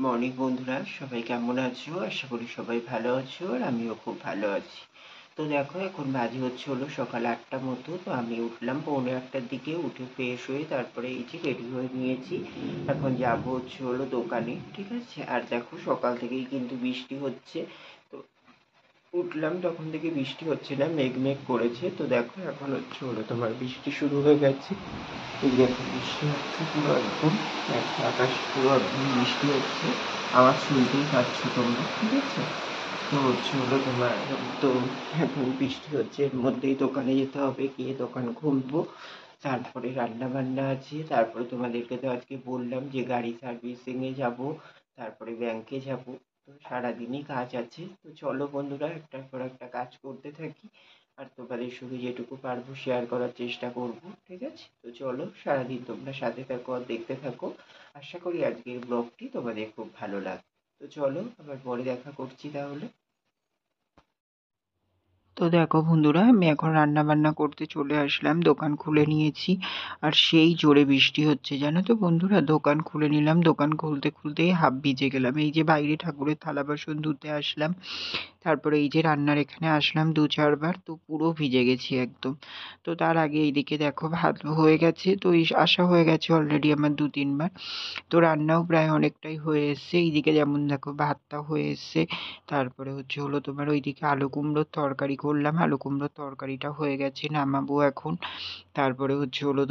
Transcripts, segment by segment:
Morning বন্ধুরা, সবাই কেমন আছো? আশা করি সবাই ভালো আছো, আর আমিও খুব ভালো আছি। তো দেখো, এখন বাজে হলো সকাল 8টার মতো। তো আমি উঠলাম 8:45টার দিকে, উঠে ফ্রেশ হয়ে তারপরে এই যে রেডি হয়ে নিয়েছি। এখন যাবো দোকানে, ঠিক আছে? আর দেখো, সকাল থেকেই কিন্তু বৃষ্টি হচ্ছে। তো উঠলাম তখন থেকে বৃষ্টি হচ্ছে না, মেঘ মেঘ করেছে। তো দেখো, এখন তোমার বৃষ্টি শুরু হয়ে গেছে। এই দেখো, বৃষ্টি হচ্ছে পুরো একদম, আকাশ পুরো একদম বৃষ্টি হচ্ছে। আওয়াজ শুনতেই পাচ্ছ তোমরা, ঠিক আছে? তো তোমার, তো এখন বৃষ্টি হচ্ছে, এর মধ্যেই দোকানে যেতে হবে, গিয়ে দোকান খুলবো। তারপরে রান্না বান্না আছে, তারপরে তোমাদেরকে তো আজকে বললাম যে গাড়ি সার্ভিসিংয়ে যাব, তারপরে ব্যাংকে যাব। তো সারাদিনই কাজ আছে। তো চলো বন্ধুরা, একটার পর একটা কাজ করতে থাকি, আর তোমাদের সঙ্গে যেটুকু পারবো শেয়ার করার চেষ্টা করব, ঠিক আছে? তো চলো, সারাদিন তোমরা সাথে থাকো আর দেখতে থাকো। আশা করি আজকের ব্লগটি তোমাদের খুব ভালো লাগবে। তো চলো, আবার পরে দেখা করছি তাহলে। তো দেখো বন্ধুরা, আমি এখন রান্না বান্না করতে চলে আসলাম, দোকান খুলে নিয়েছি। আর সেই জোরে বৃষ্টি হচ্ছে, জানো তো বন্ধুরা। দোকান খুলে নিলাম, দোকান খুলতে খুলতেই হাফ ভিজে গেলাম। এই যে বাইরে ঠাকুরের থালা বাসন ধুতে আসলাম, তারপরে এই যে রান্নার এখানে আসলাম 2-4 বার, তো পুরো ভিজে গেছি একদম। তো তার আগে এইদিকে দেখো, ভাত হয়ে গেছে, তো এই আসা হয়ে গেছে অলরেডি আমার 2-3 বার। তো রান্নাও প্রায় অনেকটাই হয়ে এসছে। এইদিকে যেমন দেখো, ভাতটা হয়ে এসছে। তারপরে তোমার ওইদিকে আলু কুমড়োর তরকারি করলাম, আলু কুমড়োর তরকারিটা হয়ে গেছে, নামাবো এখন। তারপরে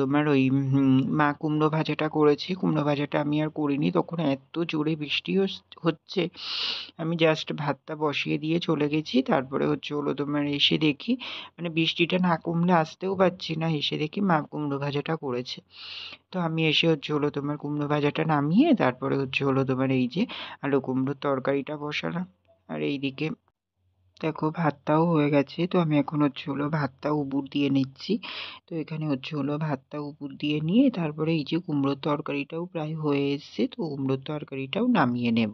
তোমার ওই মা কুমড়ো ভাজাটা করেছে। কুমড়ো ভাজাটা আমি আর করিনি, তখন এত জোরে বৃষ্টি হচ্ছে। আমি জাস্ট ভাতটা বসিয়ে দিয়ে চলে গেছি। তারপরে তোমার এসে দেখি, মানে বৃষ্টিটা না কমলে আসতেও পারছি না, এসে দেখি মা কুমড়ো ভাজাটা করেছে। তো আমি এসে তোমার কুমড়ো ভাজাটা নামিয়ে তারপরে তোমার এই যে আলু কুমড়োর তরকারিটা বসালাম। আর এইদিকে দেখো, ভাতটাও হয়ে গেছে। তো আমি এখন ভাতটা উবুর দিয়ে নিচ্ছি। তো এখানে ভাতটা উবুর দিয়ে নিয়ে তারপরে এই যে কুমড়োর তরকারিটাও প্রায় হয়ে এসছে, তো কুমড়োর তরকারিটাও নামিয়ে নেব।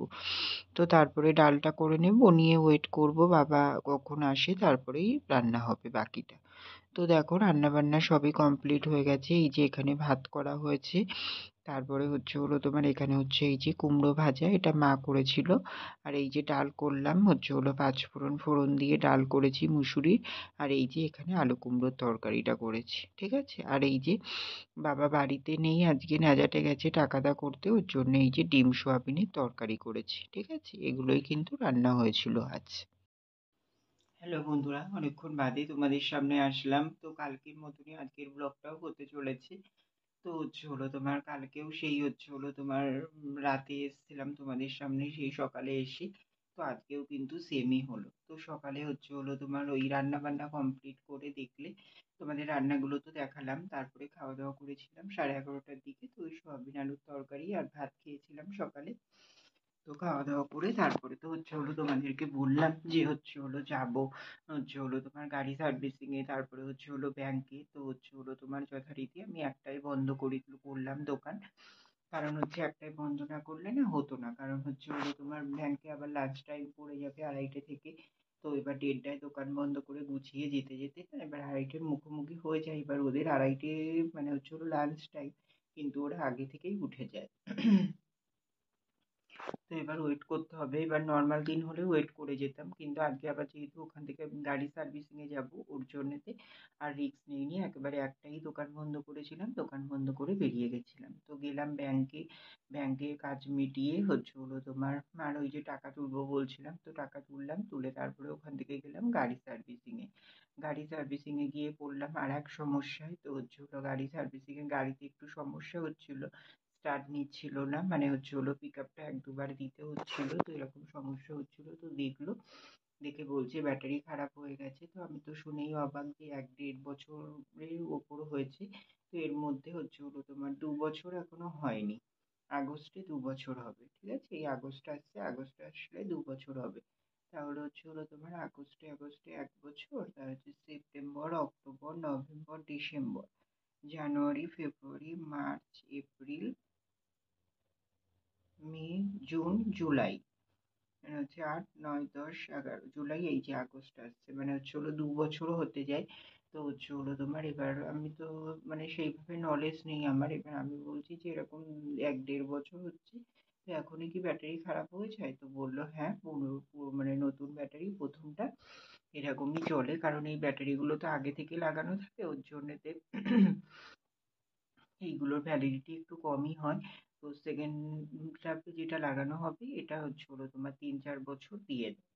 তো তারপরে ডালটা করে নেব, নিয়ে ওয়েট করব বাবা কখন আসে, তারপরেই রান্না হবে বাকিটা। তো দেখো, রান্না বান্না সবই কমপ্লিট হয়ে গেছে। এই যে এখানে ভাত করা হয়েছে, তারপরে তোমার এখানে এই যে কুমড়ো ভাজা, এটা মা করেছিল। আর এই যে ডাল করলাম, পাঁচফোড়ন ফোড়ন দিয়ে ডাল করেছি মুসুরির। আর এই যে এখানে আলু কুমড়োর তরকারিটা করেছি, ঠিক আছে? আর এই যে বাবা বাড়িতে নেই আজকে, ন্যাজাটে গেছে টাকাদা করতে, ওর জন্য এই যে ডিম সোয়াবিনের তরকারি করেছি, ঠিক আছে? এগুলোই কিন্তু রান্না হয়েছিল আজ। হ্যালো বন্ধুরা, অনেকক্ষণ বাদে তোমাদের সামনে আসলাম। তো কালকের মতনই আজকের ব্লগটাও হতে চলেছে। তো তোমার কালকেও সেই তোমার রাতে এসেছিলাম তোমাদের সামনে, সেই সকালে এসে। তো আজকেও কিন্তু সেমই হলো। তো সকালে তোমার ওই রান্না বান্না কমপ্লিট করে দেখলে, তোমাদের রান্নাগুলো তো দেখালাম। তারপরে খাওয়া দাওয়া করেছিলাম 11:30টার দিকে। তো ওই সয়াবিন আলুর তরকারি আর ভাত খেয়েছিলাম সকালে। তো খাওয়া দাওয়া করে তারপরে তো তোমাদেরকে বললাম যে যাবো তোমার গাড়ি সার্ভিসিং এ, তারপরে ব্যাংকে। তো তোমার যথারীতি আমি একটাই বন্ধ করলাম দোকান। কারণ একটাই বন্ধ না করলে না হতো না। কারণ তোমার ব্যাংকে আবার লাঞ্চ টাইম পড়ে যাবে 2:30 থেকে। তো এবার 1:30টায় দোকান বন্ধ করে গুছিয়ে যেতে যেতে না এবার 2:30টার মুখোমুখি হয়ে যায়। এবার ওদের 2:30টে মানে লাঞ্চ টাইম, কিন্তু ওরা আগে থেকেই উঠে যায়। তো এবার ওয়েট করতে হবে। এবার নর্মাল দিন হলে ওয়েট করে যেতাম, কিন্তু আজকে আবার যেহেতু ওখান থেকে গাড়ি সার্ভিসিং এ যাব, ওর জন্যেতে আর রিস্ক নিইনি। একেবারে একটাই দোকান বন্ধ করেছিলাম, দোকান বন্ধ করে বেরিয়ে গেছিলাম। তো গেলাম ব্যাংকে, ব্যাংকে কাজ মিটিয়ে তোমার আর ওই যে টাকা তুলবো বলছিলাম, তো টাকা তুললাম, তুলে তারপরে ওখান থেকে গেলাম গাড়ি সার্ভিসিং এ। গাড়ি সার্ভিসিং এ গিয়ে পড়লাম আর এক সমস্যায়। তো গাড়ি সার্ভিসিং এ গাড়িতে একটু সমস্যা হচ্ছিল, স্টার্ট নিচ্ছিল না, মানে পিক আপটা 1-2 বার দিতে হচ্ছিল। তো এরকম সমস্যা হচ্ছিল। তো দেখলো, দেখে বলছে ব্যাটারি খারাপ হয়ে গেছে। তো আমি তো শুনেই অবাক যে 1-1.5 বছরের ওপর হয়েছে। তো এর মধ্যে তোমার 2 বছর এখনো হয়নি। আগস্টে 2 বছর হবে, ঠিক আছে? এই আগস্ট আসছে, আগস্ট আসলে 2 বছর হবে। তাহলে তোমার আগস্টে 1 বছর, তার সেপ্টেম্বর, অক্টোবর, নভেম্বর, ডিসেম্বর, জানুয়ারি, ফেব্রুয়ারি, মার্চ, এপ্রিল, মে, জুন, জুলাই, মানে 8, 9, 10, 11 জুলাই, এই যে আগস্ট আসছে, মানে 2 বছরও হতে যায়। তো তোমার এবার আমি তো মানে সেইভাবে নলেজ নেই আমার। এবার আমি বলছি যে এরকম 1-1.5 বছর হচ্ছে। তো এখনই কি ব্যাটারি খারাপ হয়ে যায়? তো বলল হ্যাঁ, মানে নতুন ব্যাটারি প্রথমটা এরকমই চলে, কারণ এই ব্যাটারিগুলো তো আগে থেকে লাগানো থাকে, ওর জন্যেতে এইগুলোর ভ্যালিডিটি একটু কমই হয়। তো সেকেন্ডটা যেটা লাগানো হবে এটা হচ্ছে হলো তোমার 3-4 বছর দিয়ে দেয়।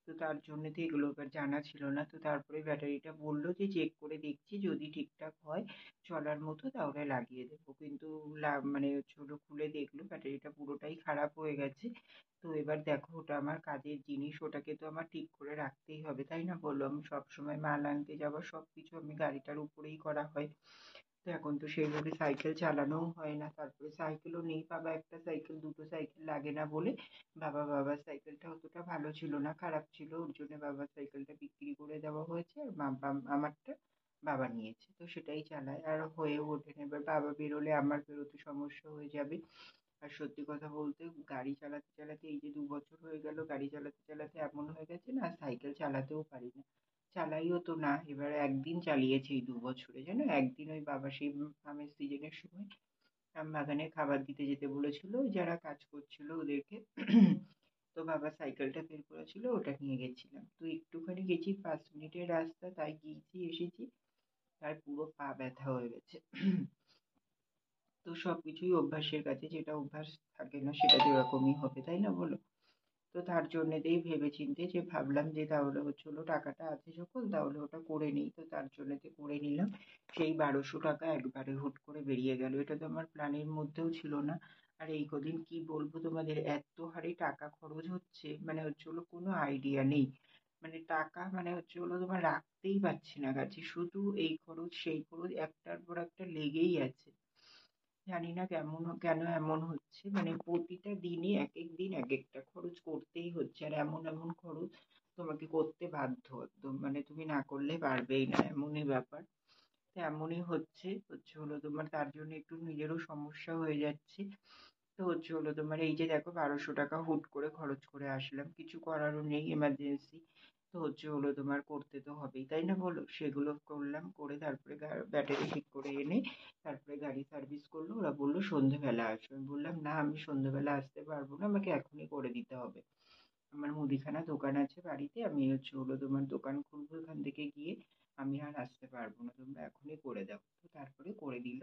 তো তার জন্যে তো এগুলো এবার জানা ছিল না। তো তারপরে ব্যাটারিটা বলল যে চেক করে দেখছি, যদি ঠিকঠাক হয় চলার মতো তাহলে লাগিয়ে দেবো। কিন্তু মানে হচ্ছে হলো খুলে দেখলো ব্যাটারিটা পুরোটাই খারাপ হয়ে গেছে। তো এবার দেখো, ওটা আমার কাজের জিনিস, ওটাকে তো আমার ঠিক করে রাখতেই হবে, তাই না বলো? আমি সবসময় মাল আনতে যাওয়া সবকিছু আমি গাড়িটার উপরেই করা হয়। তো এখন তো সেইভাবে সাইকেল চালানোও হয় না, তারপরে সাইকেলও নেই। বাবা একটা সাইকেল, দুটো সাইকেল লাগে না বলে বাবার সাইকেলটা অতটা ভালো ছিল না, খারাপ ছিল, ওর জন্য বাবার সাইকেলটা বিক্রি করে দেওয়া হয়েছে, আর আমারটা বাবা নিয়েছে। তো সেটাই চালায়, আর হয়ে ওঠে না। এবার বাবা বেরোলে আমার বেরোতে সমস্যা হয়ে যাবে। আর সত্যি কথা বলতে গাড়ি চালাতে চালাতে এই যে 2 বছর হয়ে গেল, গাড়ি চালাতে চালাতে এমন হয়ে গেছে না, সাইকেল চালাতেও পারি না। চালাইও তো না। এবার একদিন চালিয়েছি এই 2 বছরে, জানো, একদিন ওই বাবা সেই আমের সিজনের সময় আম বাগানে খাবার দিতে যেতে বলেছিল ওই যারা কাজ করছিল ওদেরকে। তো বাবা সাইকেলটা বের করেছিল, ওটা নিয়ে গেছিলাম। তো একটুখানি গেছি, 5 মিনিটের রাস্তা, তাই গিয়েছি এসেছি, তার পুরো পা ব্যথা হয়ে গেছে। তো সবকিছুই অভ্যাসের কাছে, যেটা অভ্যাস থাকে না সেটা তো এরকমই হবে, তাই না বলো? তো তার জন্যেতেই ভেবেচিন্তে যে ভাবলাম যে তাহলে হচ্ছে হলো টাকাটা আছে যখন তাহলে ওটা করে নিই। তো তার জন্যেতে করে নিলাম। সেই 1200 টাকা একবারে হুট করে বেরিয়ে গেল, এটা তো আমার প্ল্যানের মধ্যেও ছিল না। আর এই কদিন কি বলবো তোমাদের, এত হারে টাকা খরচ হচ্ছে, মানে হচ্ছে হলো কোনো আইডিয়া নেই। মানে টাকা মানে হচ্ছে হলো তোমার রাখতেই পারছি না কাছে, শুধু এই খরচ সেই খরচ একটার পর একটা লেগেই আছে। জানি না কেন এমন হচ্ছে, মানে প্রতিটা দিনে এক এক দিন এক একটা খরচ করতেই হচ্ছে, আর এমন এমন খরচ তোমাকে করতে বাধ্য একদম, মানে তুমি না করলে পারবেই না, এমনই ব্যাপার। তো এমনই হচ্ছে হলো তোমার, তার জন্য একটু নিজেরও সমস্যা হয়ে যাচ্ছে। তো হচ্ছে হলো তোমার এই যে দেখো, 1200 টাকা হুট করে খরচ করে আসলাম, কিছু করারও নেই, এমার্জেন্সি। তো হচ্ছে হলো তোমার করতে তো হবেই, তাই না বলো? সেগুলো করলাম, করে তারপরে ব্যাটারি ঠিক করে এনে তারপরে গাড়ি সার্ভিস করলো। ওরা বললো সন্ধেবেলা আসবে, আমি বললাম না, আমি সন্ধেবেলা আসতে পারবো না, আমাকে এখনই করে দিতে হবে। আমার মুদিখানা দোকান আছে বাড়িতে, আমি হচ্ছে হলো তোমার দোকান খুলবো, এখান থেকে গিয়ে আমি আর আসতে পারবো না, তোমরা এখনই করে দাও। তো তারপরে করে দিল।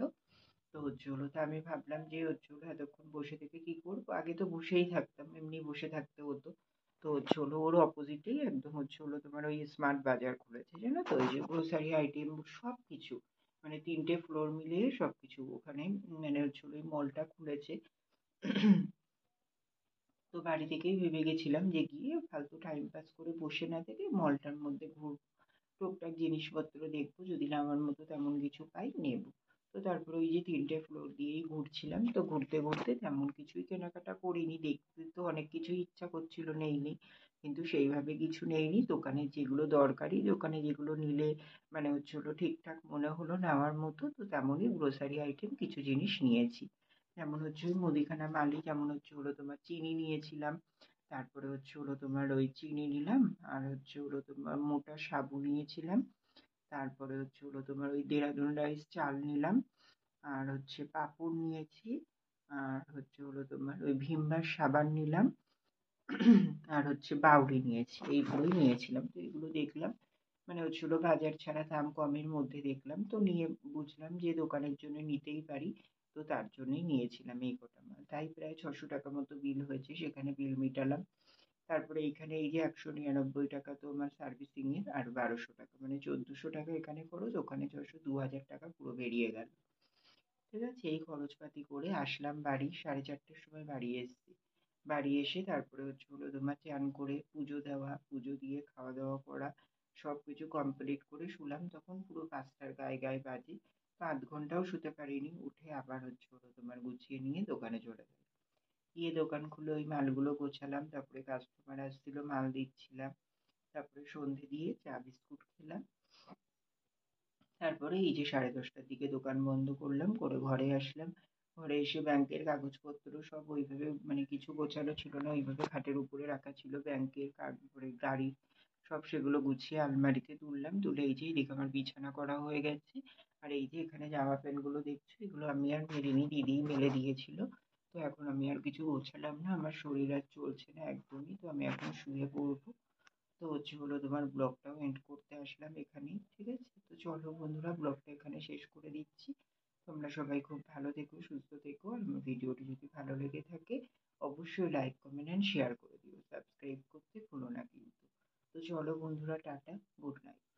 তো হচ্ছে হলো, তো আমি ভাবলাম যে হচ্ছে হলো এতক্ষণ বসে থেকে কি করবো, আগে তো বসেই থাকতাম, এমনি বসে থাকতে হতো। তো হচ্ছে হলো ওর অপোজিটেই একদম হচ্ছে হলো তোমার ওই স্মার্ট বাজার খুলেছে, জানো তো, ওই যে গ্রোসারি আইটেম সব কিছু, মানে 3টে ফ্লোর মিলিয়ে সবকিছু ওখানে, মানে হচ্ছে হলো ওই মলটা খুলেছে। তো বাড়ি থেকেই ভেবে গেছিলাম যে গিয়ে ফালতু টাইম পাস করে বসে না থেকে মলটার মধ্যে ঘুরবো, টুকটাক জিনিসপত্র দেখবো, যদি না আমার মতো তেমন কিছু পাই নেবো। তো তারপরে ওই যে 3টে ফ্লোর দিয়েই ঘুরছিলাম, তো ঘুরতে ঘুরতে তেমন কিছুই কেনাকাটা করিনি, দেখতে তো অনেক কিছুই ইচ্ছা করছিল নেইনি, কিন্তু সেইভাবে কিছু নেইনি। দোকানে যেগুলো দরকারি, দোকানে যেগুলো নিলে মানে হচ্ছে হলো ঠিকঠাক মনে হলো নেওয়ার মতো, তো তেমনই গ্রোসারি আইটেম কিছু জিনিস নিয়েছি। যেমন হচ্ছে ওই মুদিখানা মালিক, যেমন হচ্ছে হলো তোমার চিনি নিয়েছিলাম, তারপরে হচ্ছে হলো তোমার ওই চিনি নিলাম, আর হচ্ছে হলো তোমার মোটা সাবু নিয়েছিলাম, তারপরে হচ্ছে হলো তোমার ওই দেরাদুন রাইস চাল নিলাম, আর হচ্ছে পাঁপড় নিয়েছি, আর হচ্ছে হলো তোমার ওই ভীমবার সাবান নিলাম, আর হচ্ছে বাউরি নিয়েছি, এইগুলোই নিয়েছিলাম। তো এগুলো দেখলাম মানে হচ্ছে হলো বাজার ছাড়া দাম কমের মধ্যে দেখলাম, তো নিয়ে বুঝলাম যে দোকানের জন্য নিতেই পারি। তো তার জন্যই নিয়েছিলাম এই কটা মাল, তাই প্রায় 600 টাকা মতো বিল হয়েছে, সেখানে বিল মিটালাম। তারপরে এইখানে এই যে 199 টাকা তো আমার সার্ভিসিং এর, আর 1200 টাকা, মানে 1400 টাকা এখানে খরচ, ওখানে 600, 2000 টাকা পুরো বেরিয়ে গেল। ঠিক আছে, এই খরচপাতি করে আসলাম বাড়ি, 4:30টার সময় বাড়ি এসেছি। বাড়ি এসে তারপরে হচ্ছে হলো তোমার চান করে পুজো দেওয়া, পুজো দিয়ে খাওয়া দাওয়া করা, সব কিছু কমপ্লিট করে শুলাম তখন পুরো 5টার গায়ে গায়ে বাজে। তো আধ ঘন্টাও শুতে পারিনি, উঠে আবার হচ্ছে হলো তোমার গুছিয়ে নিয়ে দোকানে চলে গেলাম। গিয়ে দোকান খুলে ওই মালগুলো গোছালাম, তারপরে কাস্টমার আসছিল মাল দিচ্ছিলাম, তারপরে সন্ধে দিয়ে চা বিস্কুট খেলাম। তারপরে এই যে 10:30টার দিকে দোকান বন্ধ করলাম, করে ঘরে আসলাম। ঘরে এসে ব্যাংকের কাগজপত্র সব ওইভাবে, মানে কিছু গোছানো ছিল না, ওইভাবে খাটের উপরে রাখা ছিল ব্যাংকের, তারপরে গাড়ির সব, সেগুলো গুছিয়ে আলমারিতে তুললাম। তুলে এই যে এদিকে আমার বিছানা করা হয়ে গেছে। আর এই যে এখানে জামা প্যান্ট গুলো দেখছো, এগুলো আমি আর মেলিনি, দিদিই মেলে দিয়েছিল। তো এখন আমি আর কিছু গোছালাম না, আমার শরীর আর চলছে না একদমই, তো আমি এখন শুয়ে পড়বো। তো হলো তোমার ব্লগটাও এন্ড করতে আসলাম এখানেই, ঠিক আছে? তো চলো বন্ধুরা, ব্লগটা এখানে শেষ করে দিচ্ছি। তোমরা সবাই খুব ভালো থেকো, সুস্থ থেকো, আর আমার ভিডিওটি যদি ভালো লেগে থাকে অবশ্যই লাইক, কমেন্ট অ্যান্ড শেয়ার করে দিও। সাবস্ক্রাইব করতে ভুলো না কিন্তু। তো চলো বন্ধুরা, টাটা, গুড নাইট।